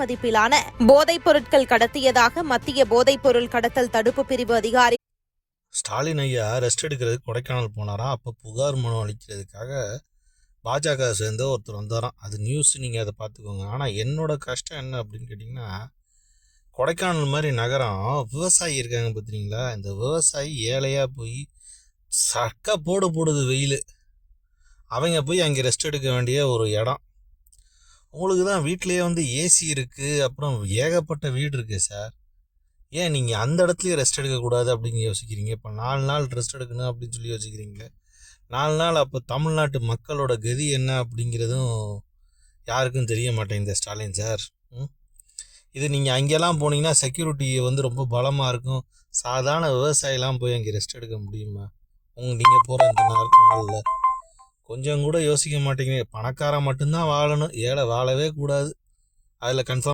மதிப்பிலான போதைப் பொருட்கள் கடத்தியதாக மத்திய போதைப் பொருள் கடத்தல் தடுப்பு பிரிவு அதிகாரி ஸ்டாலின் ஐயா ரெஸ்ட் எடுக்கிறதுக்கு கொடைக்கானல் போனாராம். அப்போ புகார் மனு அளிக்கிறதுக்காக பாஜக சேர்ந்த ஒருத்தர் வந்தாராம். அது நியூஸ், நீங்கள் அதை பார்த்துக்கோங்க. ஆனால் என்னோட கஷ்டம் என்ன அப்படின்னு கேட்டிங்கன்னா, கொடைக்கானல் மாதிரி நகரம் விவசாயி இருக்காங்க பார்த்துறீங்களா, இந்த விவசாயி ஏழையாக போய் சக்க போடுது வெயில், அவங்க போய் அங்கே ரெஸ்ட் எடுக்க வேண்டிய ஒரு இடம். உங்களுக்கு தான் வீட்டிலேயே வந்து ஏசி இருக்குது, அப்புறம் ஏகப்பட்ட வீடு இருக்குது சார். ஏன் நீங்கள் அந்த இடத்துலையே ரெஸ்ட் எடுக்கக்கூடாது அப்படின்னு யோசிக்கிறீங்க? இப்போ 4 நாள் ரெஸ்ட் எடுக்கணும் அப்படின்னு சொல்லி யோசிக்கிறீங்க. 4 நாள் அப்போ தமிழ்நாட்டு மக்களோட கதி என்ன அப்படிங்கிறதும் யாருக்கும் தெரிய மாட்டேங்குது ஸ்டாலின் சார். இது நீங்கள் அங்கெல்லாம் போனீங்கன்னா செக்யூரிட்டி வந்து ரொம்ப பலமாக இருக்கும். சாதாரண விவசாயிலாம் போய் அங்கே ரெஸ்ட் எடுக்க முடியுமா? நீங்கள் போகிற இந்த நாளில் கொஞ்சம் கூட யோசிக்க மாட்டேங்கிறீங்க. பணக்காரன் மட்டும்தான் வாழணும், ஏழை வாழவே கூடாது. அதில் கன்ஃபார்ம்